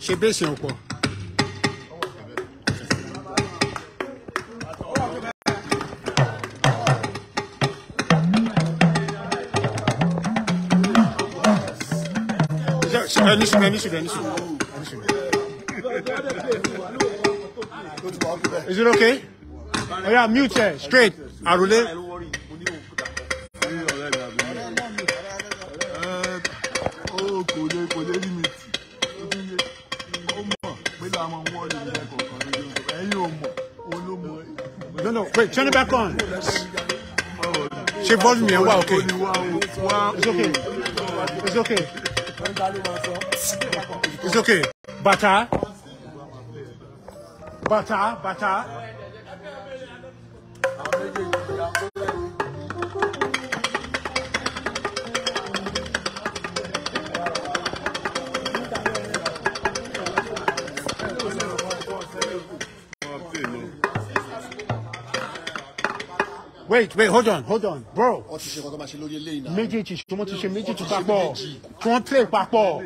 She based on what? Is it okay? Oh yeah, mute her. Straight. Arule. No, wait, turn it back on. She volume me. Wow, okay. It's okay. It's okay. It's okay. Butter. Wait, hold on, bro. Méjèèjì, tu montes chez méjèèjì papọ̀. Tu entres papọ̀.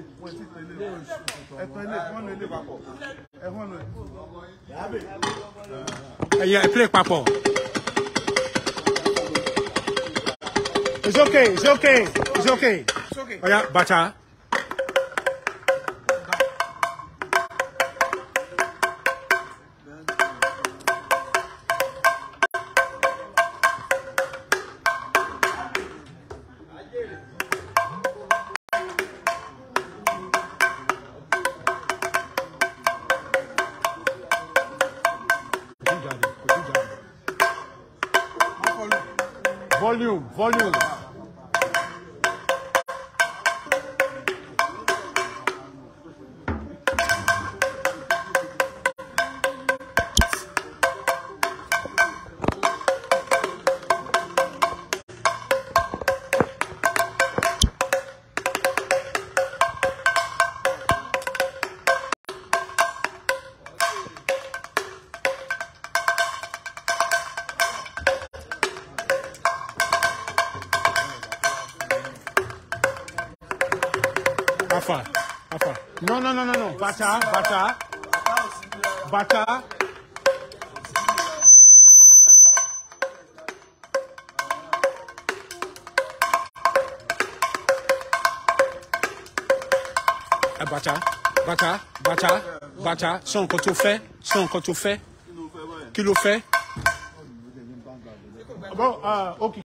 Yeah, play papọ̀. It's okay. Oh yeah, butter. Volume. Afa. No. Butter. Butter. Son quand tu fais. Qui le fait? Bon, okay,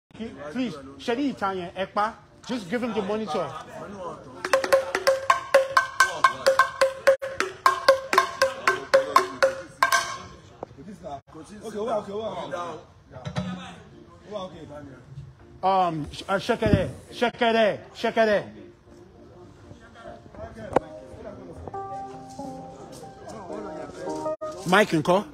please. Shady Italian, Ekpa. Just give him the monitor. Okay. Shakere. Mike encore.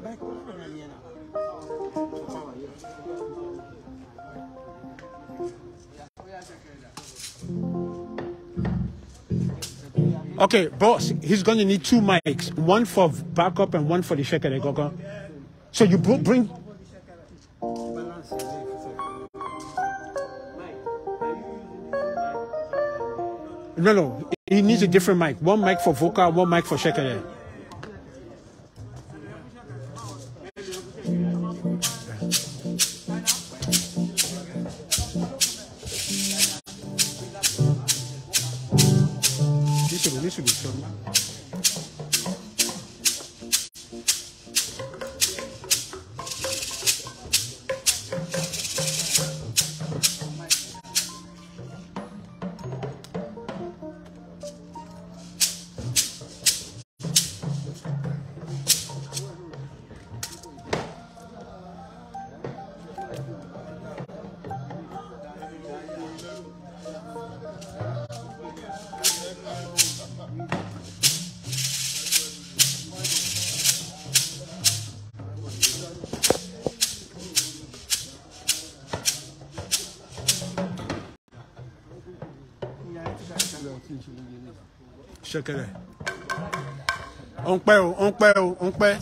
Okay, boss, he's going to need 2 mics, one for backup and one for the shakere gogo. So you bring. No, he needs a different mic. One mic for vocal, one mic for shakere. Listen. Shakere. On pẹ́.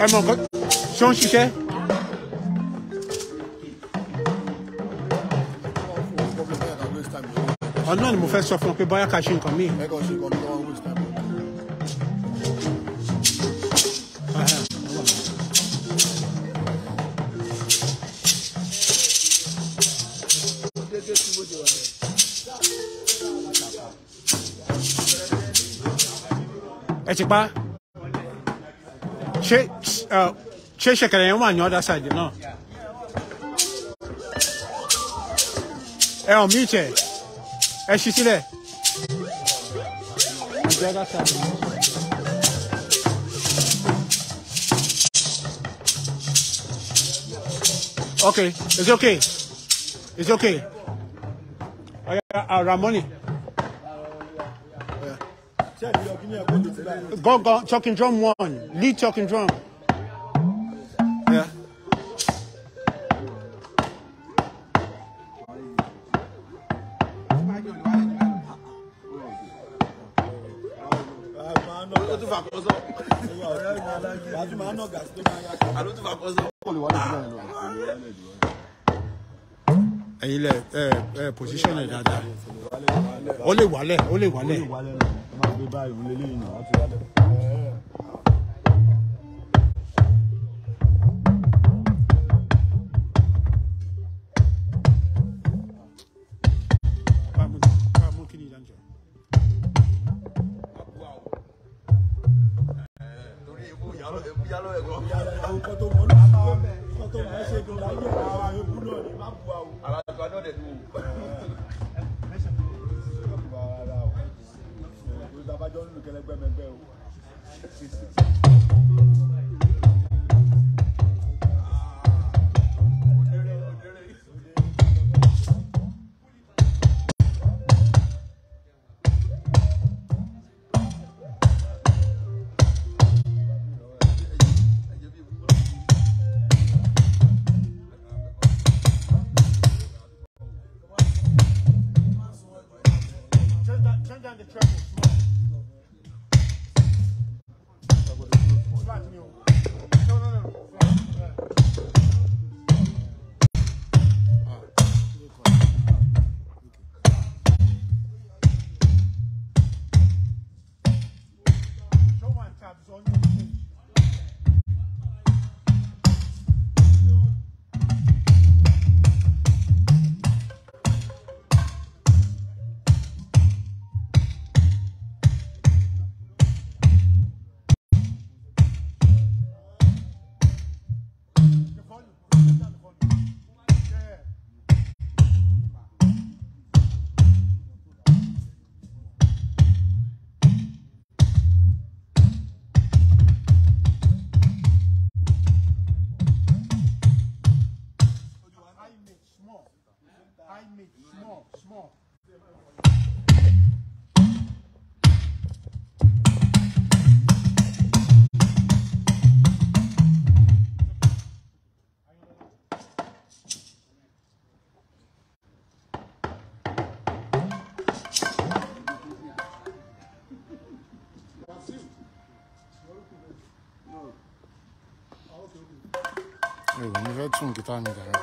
ẹ mọ̀ nǹkan ṣé ó ń ṣiṣẹ́. ọ̀nà ni mo fẹ́ sọ fún ọ pé bóyá ká ṣe nǹkan míì. ẹ ti pa ṣé ṣẹ̀kẹ̀rẹ̀ yẹn wà ní other side náà ẹ hàn mí tẹ ẹ ṣí sílẹ̀ other side. Okay, it's okay. It's okay. Ramoni. Go, talking drum 1. Lead talking drum. Yeah. ẹ̀yin lẹ position ẹ dáadáa ó lè wálẹ̀ ó lè wálẹ̀. Small. Mi fẹ́ tún gítà mi dára.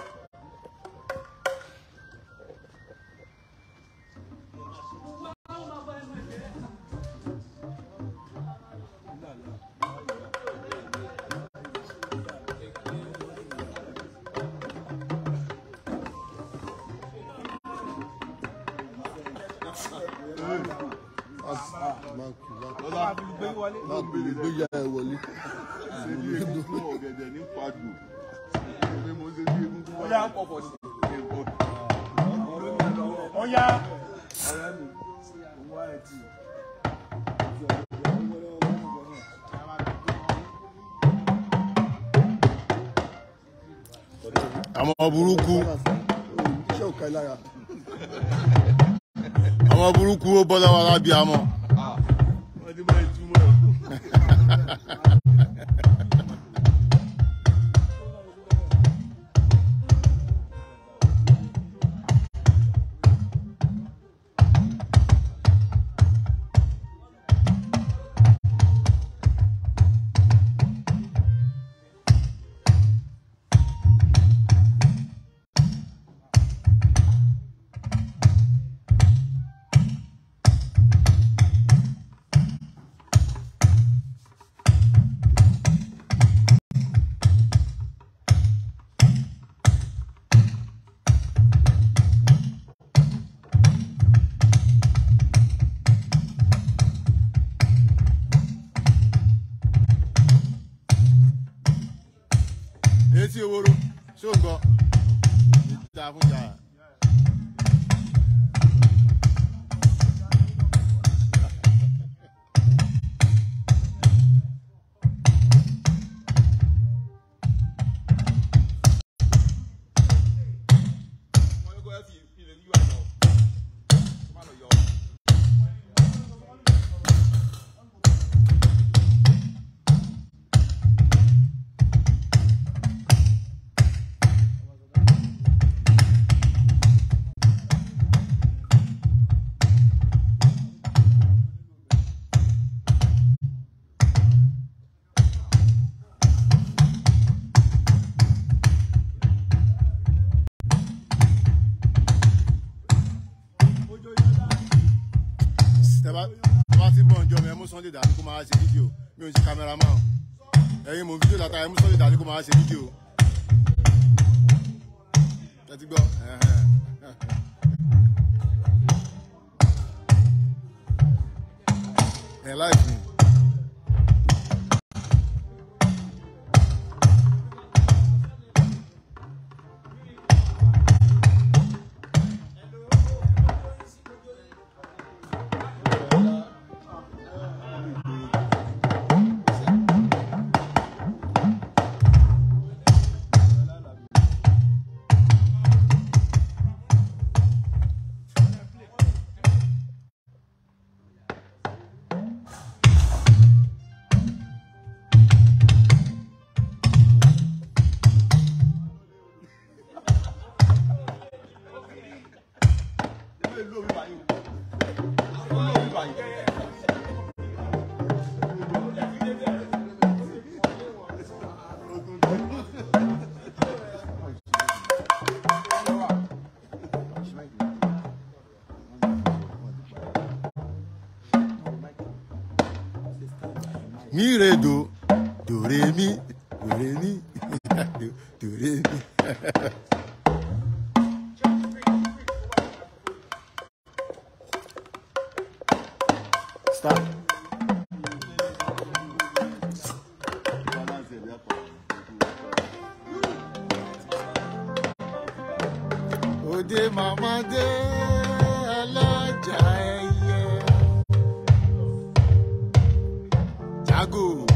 Àwọn burúkú ó bọ́ lọ́wọ́ alábíàmọ́. MC Oworo. Ṣó ń gbọ́. Ìta fún jà. Sunday dàní kó máa ṣe fídíò mi ò ṣe cameraman ẹ̀yin mo fídíò látara ẹ̀ mú Sunday dàní kó máa ṣe fídíò ẹ ti gbọ́ ẹ̀ láìpẹ́. Mi re do re mi do re mi. Stop. Ode mama de alaja eye. Jago.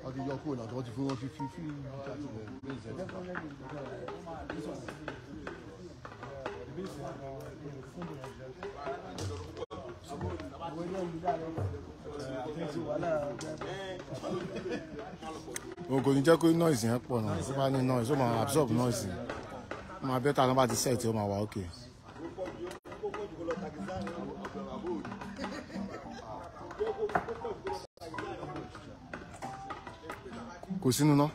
Ọdí yọ kúrò náà tó ti fún wọn fi kò ní jẹ́ kó noise yẹn pọ̀ náà tó bá ní noise ó máa absorb noise ó máa bẹ́tà náà bá ti set ó máa wà okay. Kò sínú náà.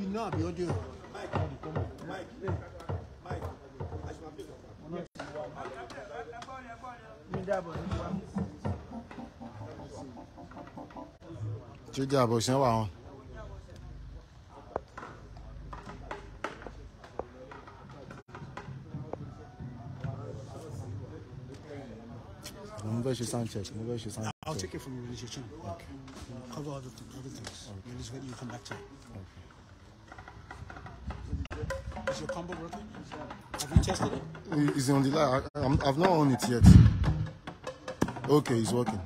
Iná àbí ọdẹ o. Tí ó jẹ́ àbọ̀ ṣẹ́ wà wọn. Sound check. I'll take it from you, release your channel. Okay. Cover other things. Okay. Release when you come back to it. Okay. Is your combo working? Have you tested it? It's on the line. I've not on it yet. Okay, it's working.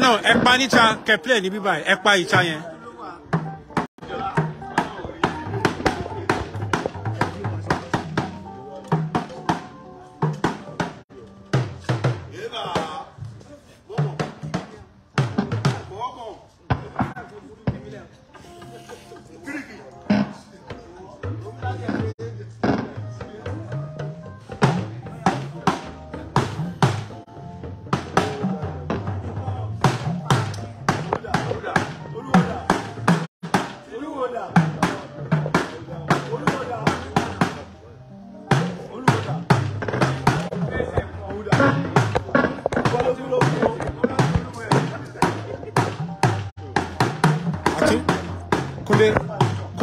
No, ekpa ni cha ke play ni bi bai, ekpa icha yen.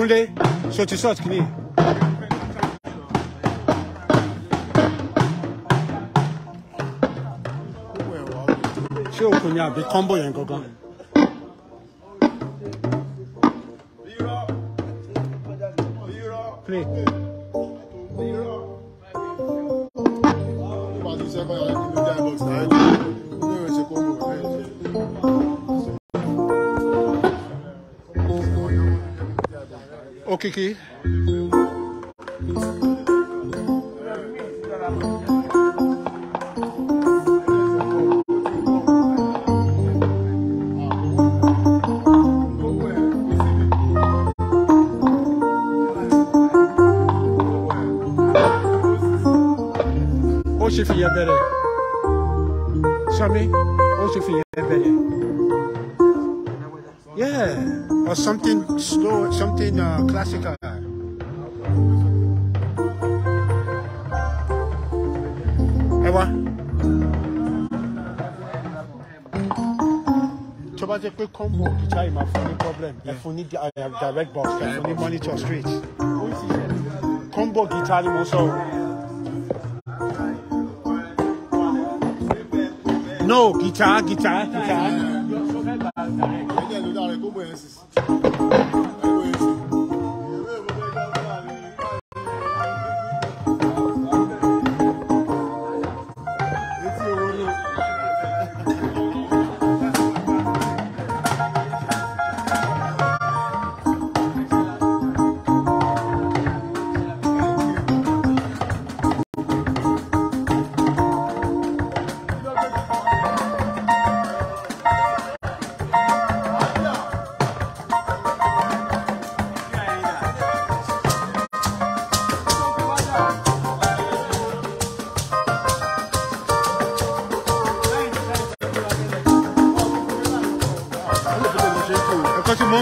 Kunle, so to sort kini. Ṣé o kò ní àbí combo yẹn gangan? Play. Okiki. Ó ṣe fi yẹn bẹ̀rẹ̀. Sami, ó ṣe fi yẹn bẹ̀rẹ̀. Yeah, or something slow, something classical. Ewa. Tó bá jẹ́ pé combo guitar yìí máa fún ní problem. Ẹ fún ní direct box, ẹ fún ní monitor straight. Combo guitar ni mo sọ. No, guitar.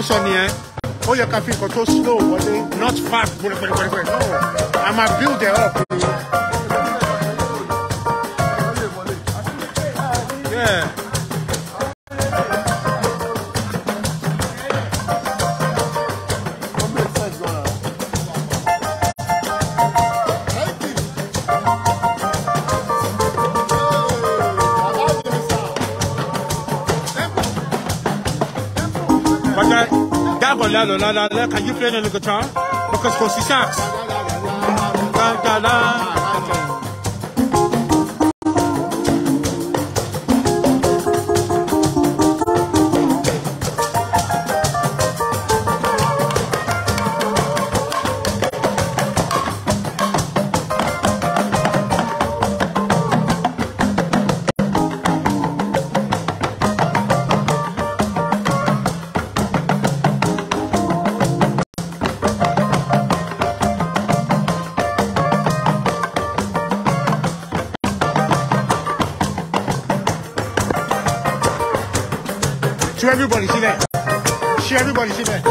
Sọ nìyẹn ó yẹ ká fi nǹkan tó slow wọlé not fast gbẹrẹgbẹrẹgbẹrẹ no I ma build it up. Yeah. Can you play the guitar? Because for the sax. Should everybody see that? Should everybody see that?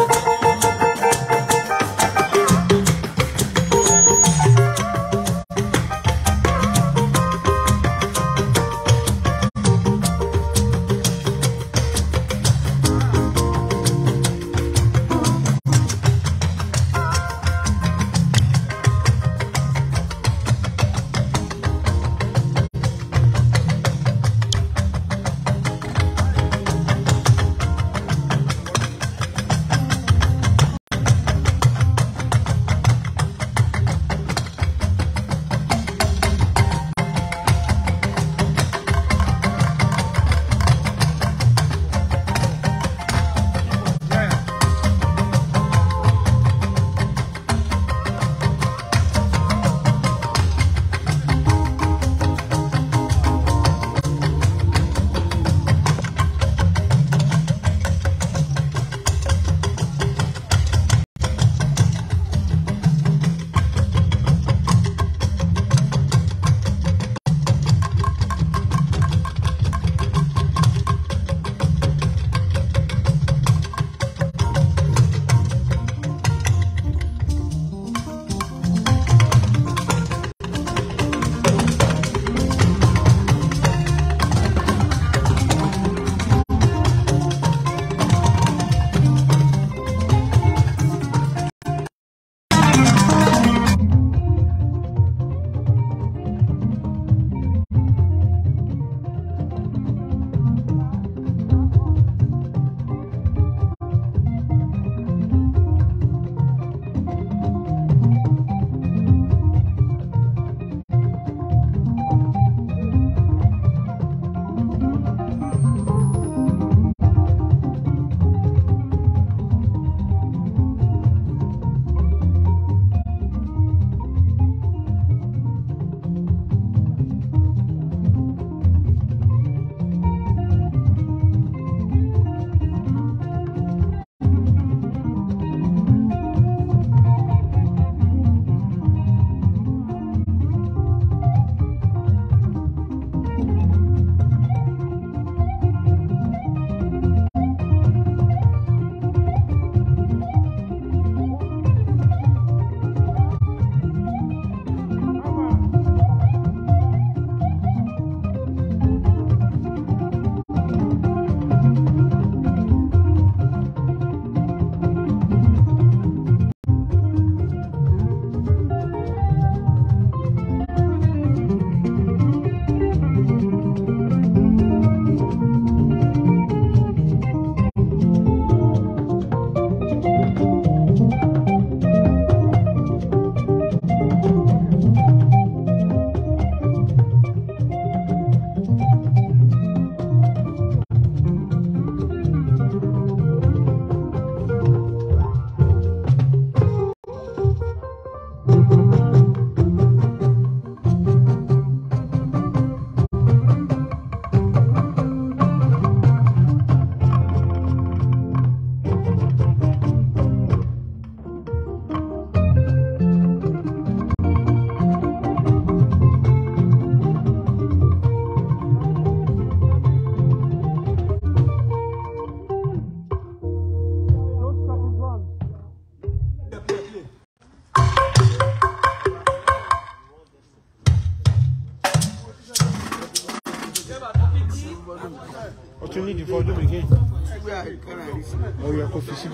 What you need the volume again? Oh, you're confused.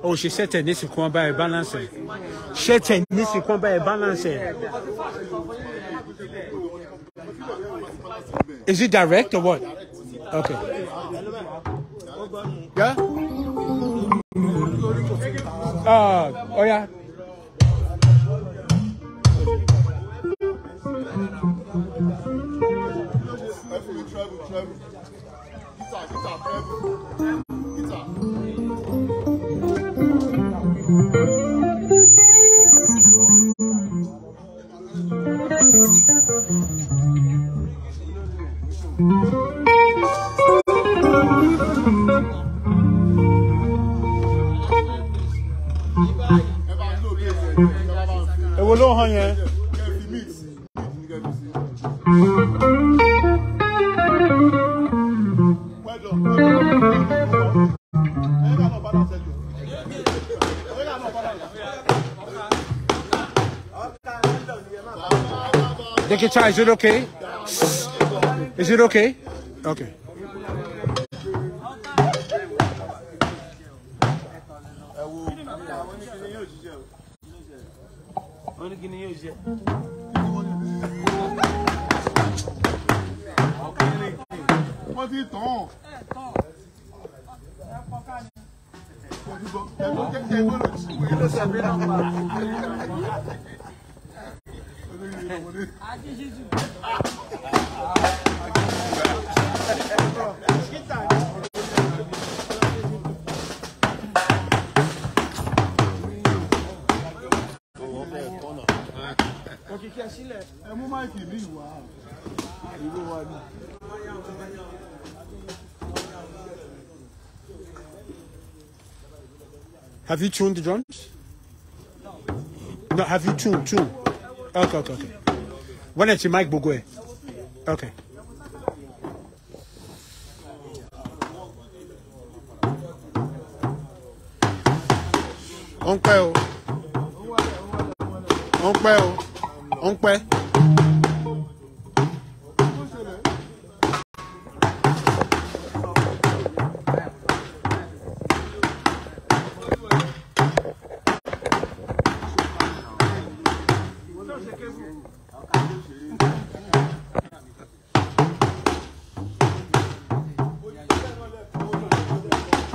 Oh, she said this is come by a balance. She said this is come by a balance. Is it direct or what? Okay. Yeah? Oh yeah. It will low on you. Dekita, is it okay? Is it okay? Okay. Have you tuned the drums? No, have you tuned? Okay. When it's your mic, Bogwe. Okay. On pay.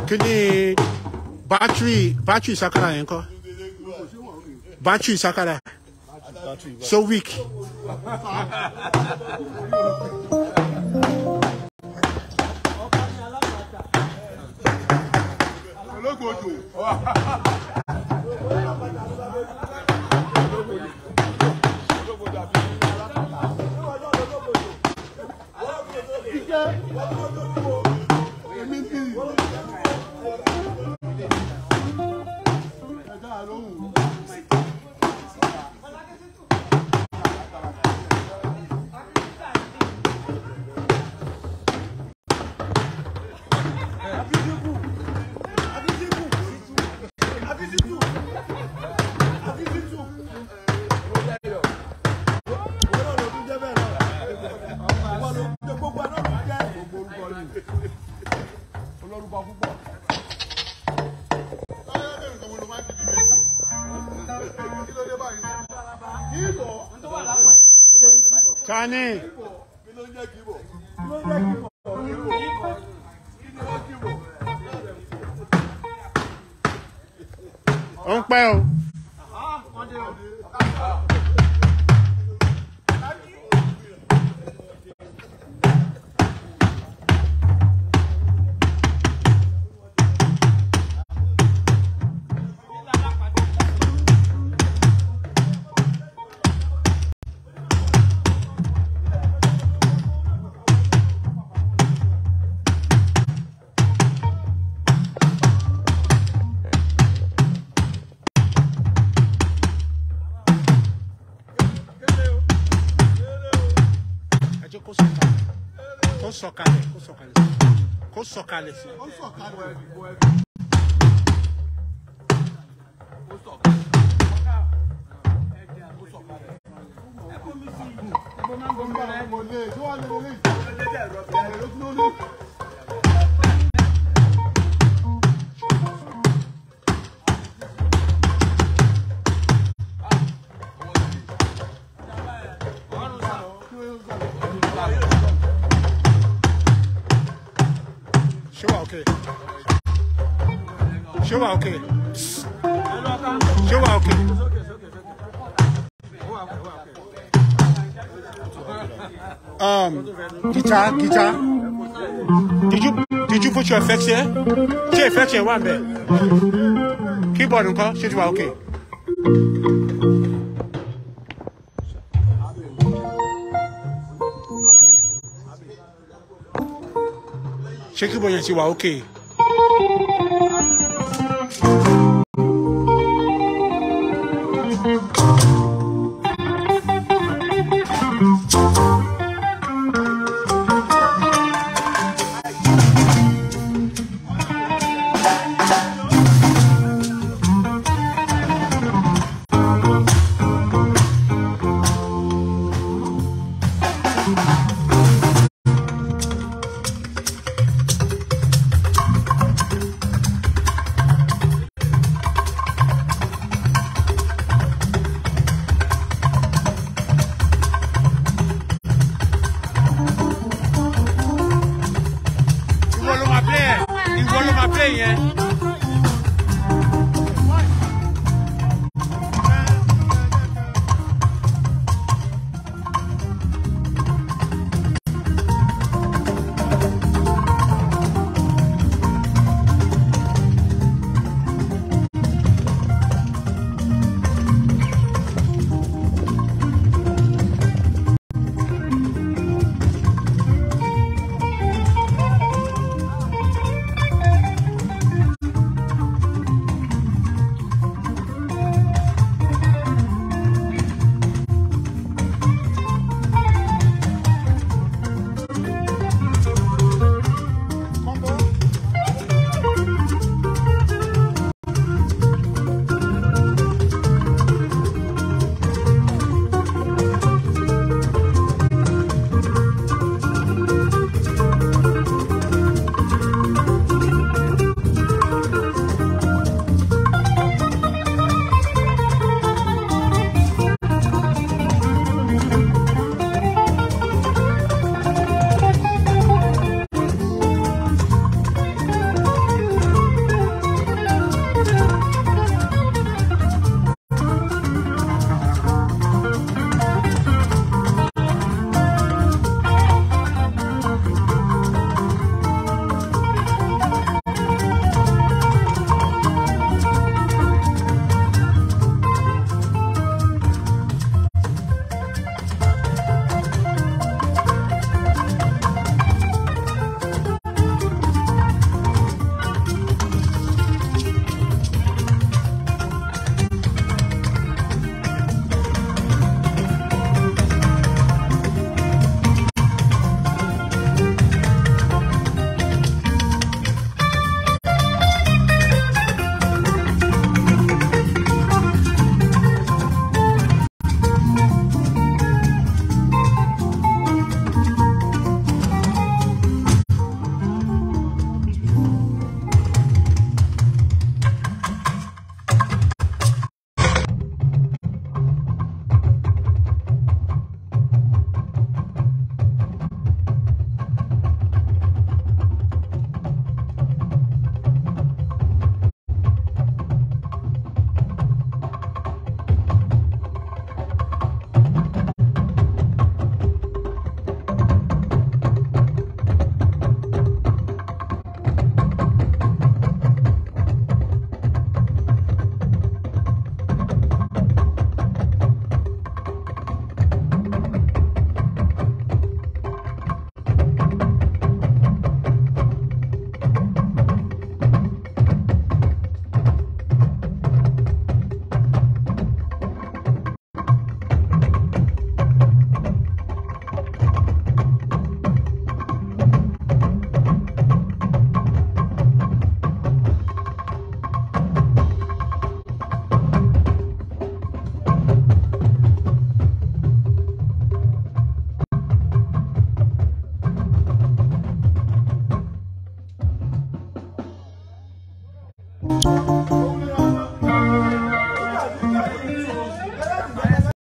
Kini battery sakara yanko. Battery sakara. So weak. Tani. On pẹ́ o. Kó sọ̀kalẹ̀ sí. Guitar. Did you put your effects here? Your effects here, one bit. Keyboard, okay? Should you okay? Shake keyboard and see what okay. Bye.